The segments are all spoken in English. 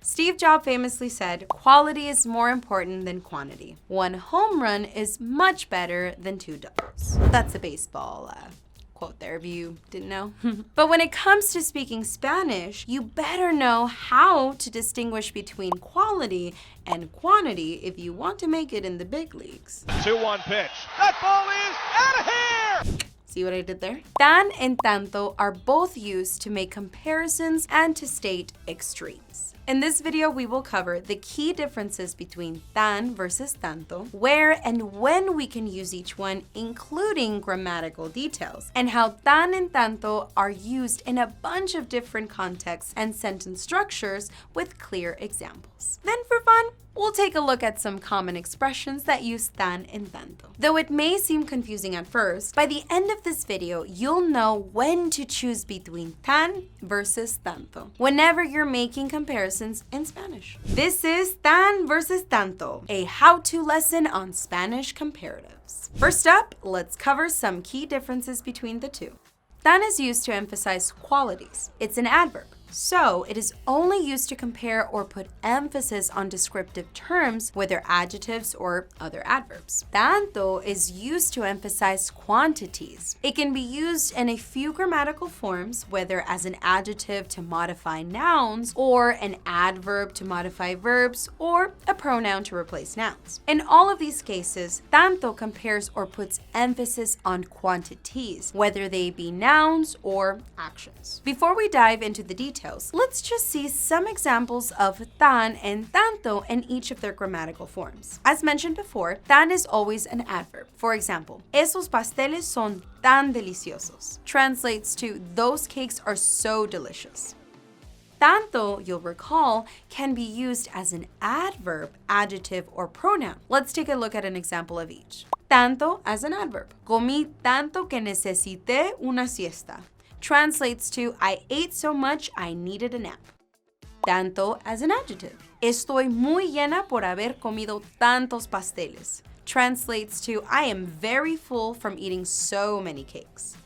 Steve Jobs famously said, "Quality is more important than quantity. One home run is much better than two doubles." That's a baseball quote there if you didn't know. But when it comes to speaking Spanish, you better know how to distinguish between quality and quantity if you want to make it in the big leagues. 2-1 pitch. That ball is out of here! See what I did there? Tan and tanto are both used to make comparisons and to state extremes. In this video, we will cover the key differences between tan versus tanto, where and when we can use each one, including grammatical details, and how tan and tanto are used in a bunch of different contexts and sentence structures with clear examples. Then for fun, we'll take a look at some common expressions that use tan and tanto. Though it may seem confusing at first, by the end of this video, you'll know when to choose between tan versus tanto whenever you're making comparisons in Spanish. This is Tan versus Tanto, a how-to lesson on Spanish comparatives. First up, let's cover some key differences between the two. Tan is used to emphasize qualities. It's an adverb, so it is only used to compare or put emphasis on descriptive terms, whether adjectives or other adverbs. Tanto is used to emphasize quantities. It can be used in a few grammatical forms, whether as an adjective to modify nouns, or an adverb to modify verbs, or a pronoun to replace nouns. In all of these cases, tanto compares or puts emphasis on quantities, whether they be nouns or actions. Before we dive into the details, let's just see some examples of tan and tanto in each of their grammatical forms. As mentioned before, tan is always an adverb. For example, esos pasteles son tan deliciosos. Translates to, those cakes are so delicious. Tanto, you'll recall, can be used as an adverb, adjective, or pronoun. Let's take a look at an example of each. Tanto as an adverb. Comí tanto que necesité una siesta. Translates to, I ate so much I needed a nap. Tanto as an adjective. Estoy muy llena por haber comido tantos pasteles. Translates to, I am very full from eating so many cakes.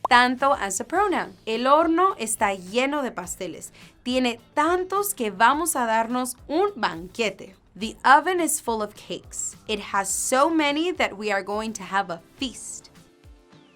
Tanto as a pronoun. El horno está lleno de pasteles. Tiene tantos que vamos a darnos un banquete. The oven is full of cakes. It has so many that we are going to have a feast.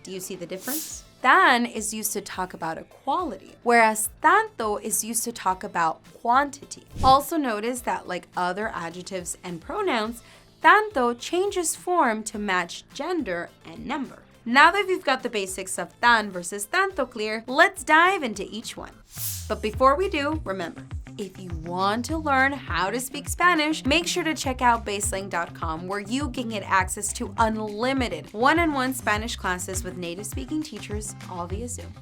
Do you see the difference? Tan is used to talk about a quality, whereas tanto is used to talk about quantity. Also notice that, like other adjectives and pronouns, tanto changes form to match gender and number. Now that we've got the basics of tan versus tanto clear, let's dive into each one. But before we do, remember, if you want to learn how to speak Spanish, make sure to check out baselang.com, where you can get access to unlimited one-on-one Spanish classes with native speaking teachers, all via Zoom.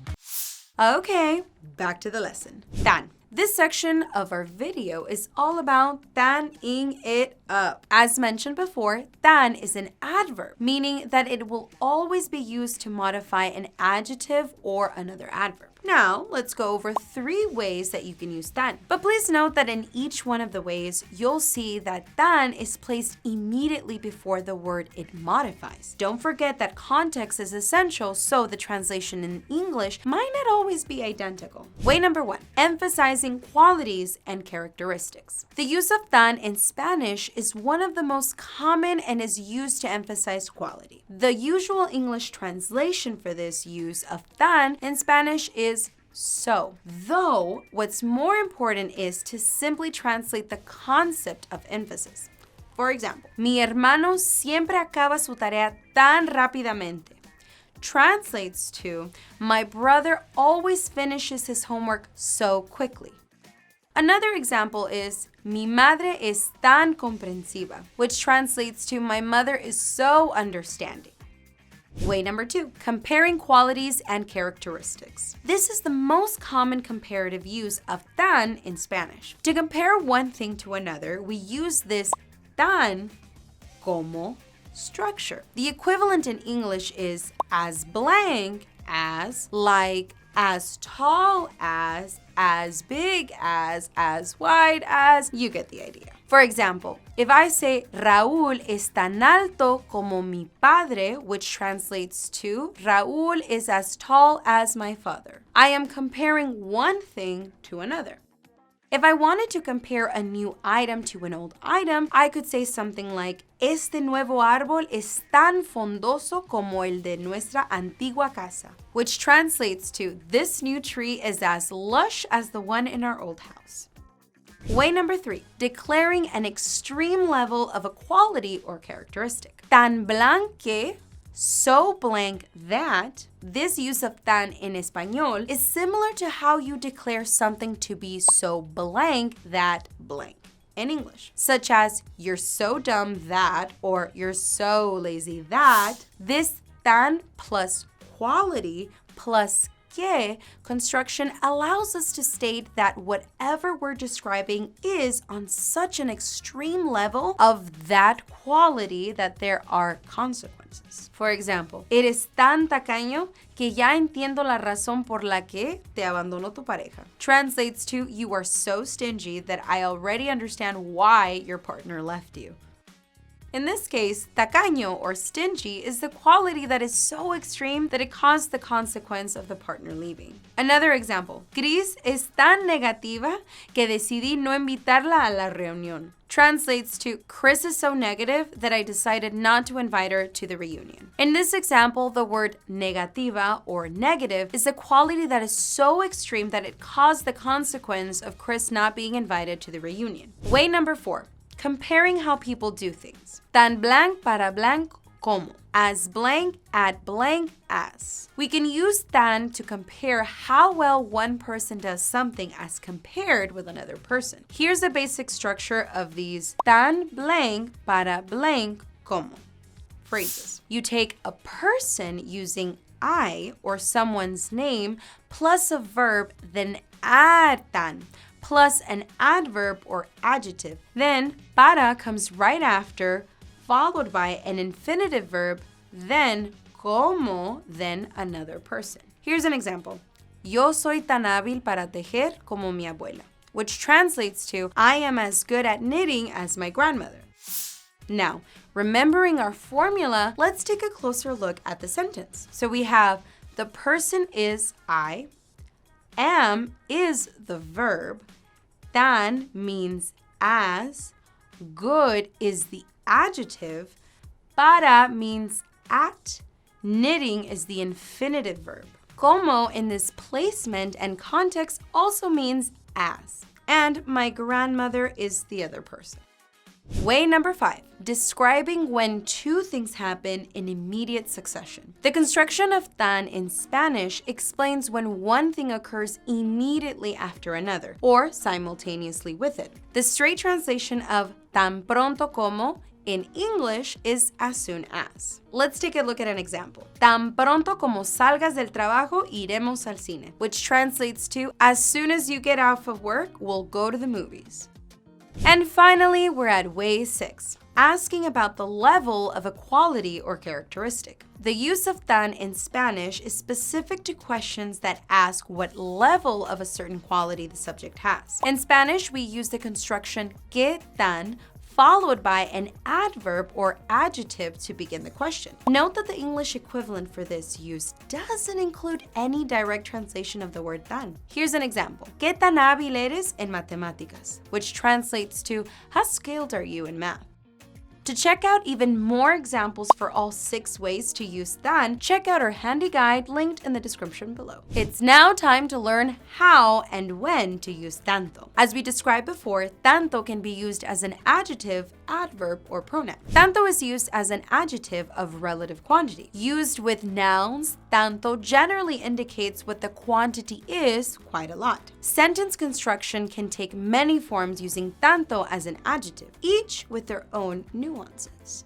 Okay, back to the lesson. Tan. This section of our video is all about tan-ing it up. As mentioned before, tan is an adverb, meaning that it will always be used to modify an adjective or another adverb. Now, let's go over 3 ways that you can use tan. But please note that in each one of the ways, you'll see that tan is placed immediately before the word it modifies. Don't forget that context is essential, so the translation in English might not always be identical. Way number 1, emphasizing qualities and characteristics. The use of tan in Spanish is one of the most common and is used to emphasize quality. The usual English translation for this use of tan in Spanish is so. Though, what's more important is to simply translate the concept of emphasis. For example, mi hermano siempre acaba su tarea tan rápidamente. Translates to, my brother always finishes his homework so quickly. Another example is, mi madre es tan comprensiva, which translates to, my mother is so understanding. Way number 2, comparing qualities and characteristics. This is the most common comparative use of tan in Spanish. To compare one thing to another, we use this tan como structure. The equivalent in English is as blank as, like, as tall as big as wide as, you get the idea. For example, if I say, Raúl es tan alto como mi padre, which translates to, Raúl is as tall as my father, I am comparing one thing to another. If I wanted to compare a new item to an old item, I could say something like, este nuevo árbol es tan frondoso como el de nuestra antigua casa, which translates to, this new tree is as lush as the one in our old house. Way number 3, declaring an extreme level of a quality or characteristic. Tan blanc que, so blank that. This use of tan in español is similar to how you declare something to be so blank that blank in English, such as you're so dumb that, or you're so lazy that. This tan plus quality plus que construction allows us to state that whatever we're describing is on such an extreme level of that quality that there are consequences. For example, eres tan tacaño que ya entiendo la razón por la que te abandonó tu pareja. Translates to, you are so stingy that I already understand why your partner left you. In this case, tacaño or stingy is the quality that is so extreme that it caused the consequence of the partner leaving. Another example, Cris es tan negativa que decidí no invitarla a la reunión. Translates to, Chris is so negative that I decided not to invite her to the reunion. In this example, the word negativa or negative is the quality that is so extreme that it caused the consequence of Chris not being invited to the reunion. Way number 4. Comparing how people do things. Tan blanc para blanc como. As blank at blank as. We can use tan to compare how well one person does something as compared with another person. Here's the basic structure of these tan blank para blanc como phrases. You take a person using I or someone's name plus a verb, then add tan, plus an adverb or adjective. Then para comes right after, followed by an infinitive verb, then como, then another person. Here's an example. Yo soy tan hábil para tejer como mi abuela, which translates to, I am as good at knitting as my grandmother. Now, remembering our formula, let's take a closer look at the sentence. So we have, the person is I, am is the verb, tan means as, good is the adjective, para means at, knitting is the infinitive verb. Como in this placement and context also means as, and my grandmother is the other person. Way number 5, describing when two things happen in immediate succession. The construction of tan in Spanish explains when one thing occurs immediately after another, or simultaneously with it. The straight translation of tan pronto como in English is as soon as. Let's take a look at an example. Tan pronto como salgas del trabajo, iremos al cine, which translates to, as soon as you get off of work, we'll go to the movies. And finally, we're at way 6, asking about the level of a quality or characteristic. The use of tan in Spanish is specific to questions that ask what level of a certain quality the subject has. In Spanish, we use the construction que tan followed by an adverb or adjective to begin the question. Note that the English equivalent for this use doesn't include any direct translation of the word tan. Here's an example. ¿Qué tan hábil eres en matemáticas? Which translates to, how skilled are you in math? To check out even more examples for all 6 ways to use tan, check out our handy guide linked in the description below. It's now time to learn how and when to use tanto. As we described before, tanto can be used as an adjective, adverb, or pronoun. Tanto is used as an adjective of relative quantity. Used with nouns, tanto generally indicates what the quantity is quite a lot. Sentence construction can take many forms using tanto as an adjective, each with their own nuances.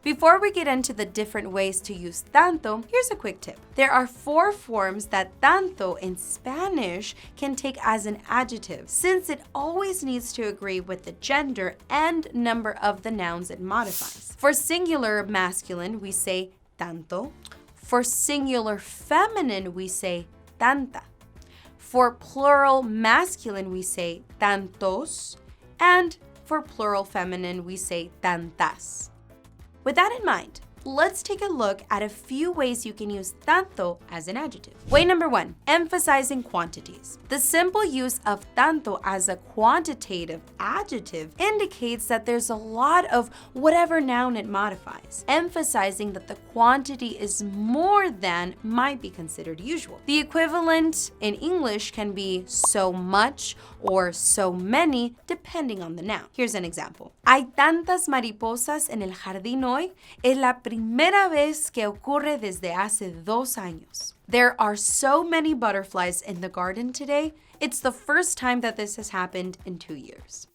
Before we get into the different ways to use tanto, here's a quick tip. There are 4 forms that tanto in Spanish can take as an adjective, since it always needs to agree with the gender and number of the nouns it modifies. For singular masculine, we say tanto. For singular feminine, we say tanta. For plural masculine, we say tantos. And for plural feminine, we say tantas. With that in mind, let's take a look at a few ways you can use tanto as an adjective. Way number 1, emphasizing quantities. The simple use of tanto as a quantitative adjective indicates that there's a lot of whatever noun it modifies, emphasizing that the quantity is more than might be considered usual. The equivalent in English can be so much or so many, depending on the noun. Here's an example. Hay tantas mariposas en el jardín hoy. Es la primera vez que ocurre desde hace 2 años. There are so many butterflies in the garden today. It's the first time that this has happened in 2 years.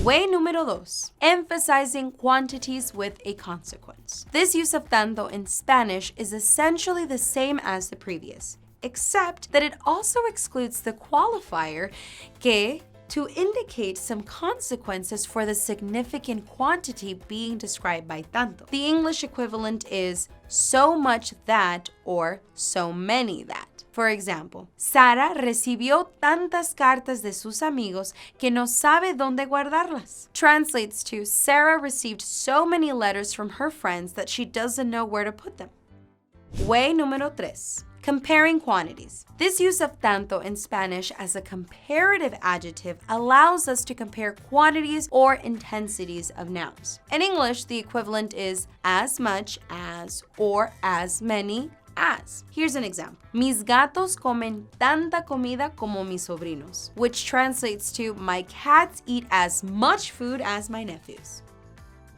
Way número 2, emphasizing quantities with a consequence. This use of tanto in Spanish is essentially the same as the previous, except that it also excludes the qualifier que to indicate some consequences for the significant quantity being described by tanto. The English equivalent is so much that or so many that. For example, Sara recibió tantas cartas de sus amigos que no sabe dónde guardarlas. Translates to Sarah received so many letters from her friends that she doesn't know where to put them. Way número 3. Comparing quantities. This use of tanto in Spanish as a comparative adjective allows us to compare quantities or intensities of nouns. In English, the equivalent is as much as or as many as. Here's an example. Mis gatos comen tanta comida como mis sobrinos, which translates to my cats eat as much food as my nephews.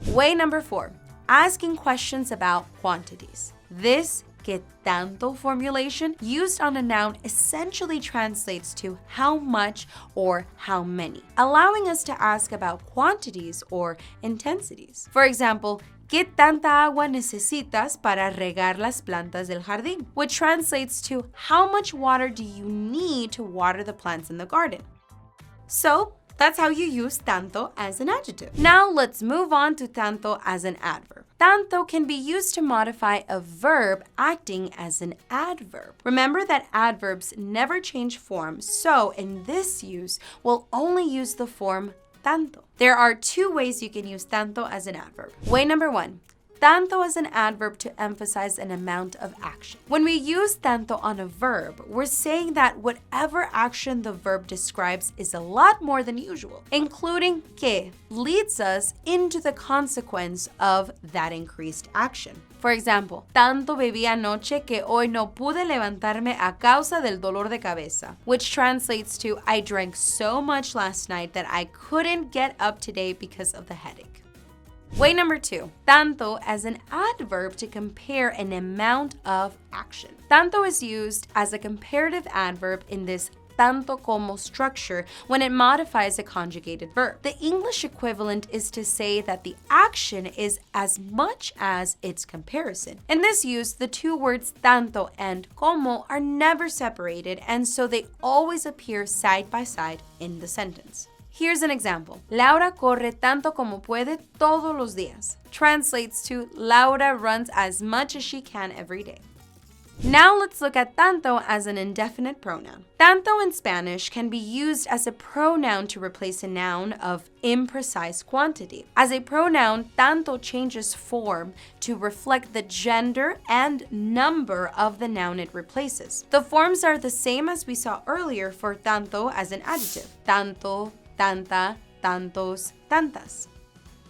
Way number 4, asking questions about quantities. This que tanto formulation used on a noun essentially translates to how much or how many, allowing us to ask about quantities or intensities. For example, ¿Qué tanta agua necesitas para regar las plantas del jardín? Which translates to how much water do you need to water the plants in the garden? So, that's how you use tanto as an adjective. Now let's move on to tanto as an adverb. Tanto can be used to modify a verb acting as an adverb. Remember that adverbs never change form, so in this use, we'll only use the form tanto. There are 2 ways you can use tanto as an adverb. Way number 1. Tanto as an adverb to emphasize an amount of action. When we use tanto on a verb, we're saying that whatever action the verb describes is a lot more than usual, including que leads us into the consequence of that increased action. For example, tanto bebí anoche que hoy no pude levantarme a causa del dolor de cabeza, which translates to I drank so much last night that I couldn't get up today because of the headache. Way number 2, tanto as an adverb to compare an amount of action. Tanto is used as a comparative adverb in this tanto como structure when it modifies a conjugated verb. The English equivalent is to say that the action is as much as its comparison. In this use, the 2 words tanto and como are never separated, and so they always appear side by side in the sentence. Here's an example. Laura corre tanto como puede todos los días. Translates to Laura runs as much as she can every day. Now let's look at tanto as an indefinite pronoun. Tanto in Spanish can be used as a pronoun to replace a noun of imprecise quantity. As a pronoun, tanto changes form to reflect the gender and number of the noun it replaces. The forms are the same as we saw earlier for tanto as an adjective. Tanto, tanta, tantos, tantas.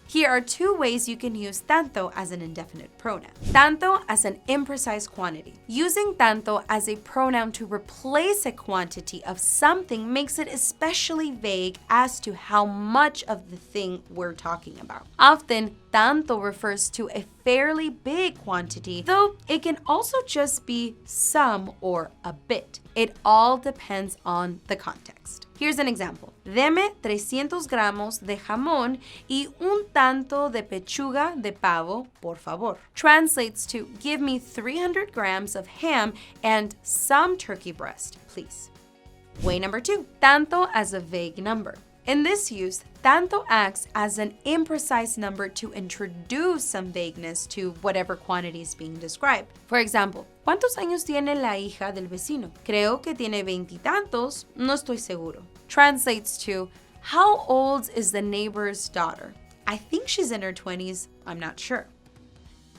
Here are 2 ways you can use tanto as an indefinite pronoun. Tanto as an imprecise quantity. Using tanto as a pronoun to replace a quantity of something makes it especially vague as to how much of the thing we're talking about. Often, tanto refers to a fairly big quantity, though it can also just be some or a bit. It all depends on the context. Here's an example. Deme 300 gramos de jamón y un tanto de pechuga de pavo, por favor. Translates to give me 300 grams of ham and some turkey breast, please. Way number 2, tanto as a vague number. In this use, tanto acts as an imprecise number to introduce some vagueness to whatever quantity is being described. For example, ¿cuántos años tiene la hija del vecino? Creo que tiene 20 y tantos, no estoy seguro. Translates to, how old is the neighbor's daughter? I think she's in her 20s, I'm not sure.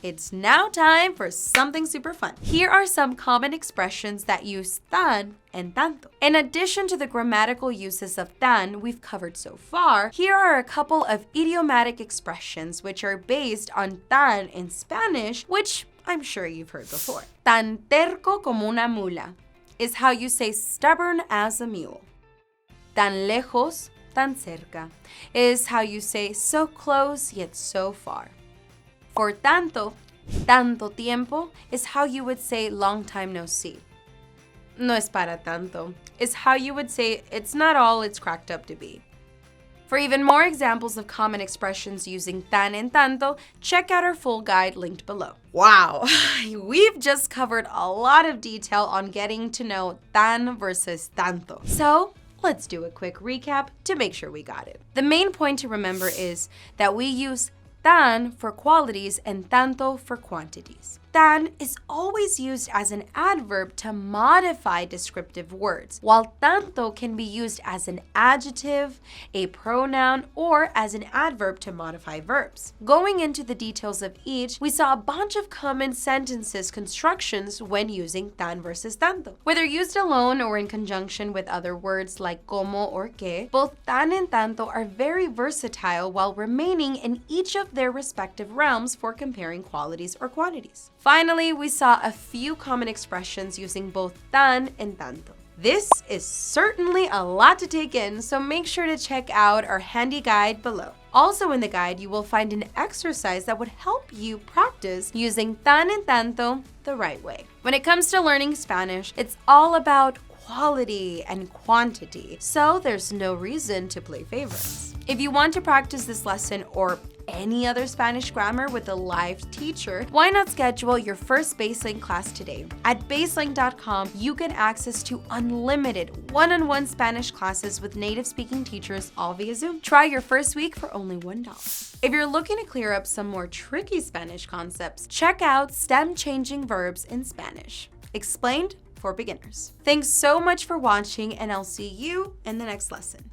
It's now time for something super fun. Here are some common expressions that use tan and tanto. In addition to the grammatical uses of tan we've covered so far, here are a couple of idiomatic expressions which are based on tan in Spanish, which I'm sure you've heard before. Tan terco como una mula is how you say stubborn as a mule. Tan lejos, tan cerca is how you say so close yet so far. For tanto, tanto tiempo is how you would say long time no see. No es para tanto is how you would say it's not all it's cracked up to be. For even more examples of common expressions using tan and tanto, check out our full guide linked below. Wow, we've just covered a lot of detail on getting to know tan versus tanto. So, let's do a quick recap to make sure we got it. The main point to remember is that we use tan for qualities and tanto for quantities. Tan is always used as an adverb to modify descriptive words, while tanto can be used as an adjective, a pronoun, or as an adverb to modify verbs. Going into the details of each, we saw a bunch of common sentences constructions when using tan versus tanto. Whether used alone or in conjunction with other words like como or que, both tan and tanto are very versatile while remaining in each of their respective realms for comparing qualities or quantities. Finally, we saw a few common expressions using both tan and tanto. This is certainly a lot to take in, so make sure to check out our handy guide below. Also in the guide, you will find an exercise that would help you practice using tan and tanto the right way. When it comes to learning Spanish, it's all about quality and quantity, so there's no reason to play favorites. If you want to practice this lesson or any other Spanish grammar with a live teacher, why not schedule your first Baseline class today? At Baseline.com, you get access to unlimited one-on-one Spanish classes with native-speaking teachers all via Zoom. Try your first week for only $1. If you're looking to clear up some more tricky Spanish concepts, check out Stem-Changing Verbs in Spanish, explained for beginners. Thanks so much for watching, and I'll see you in the next lesson.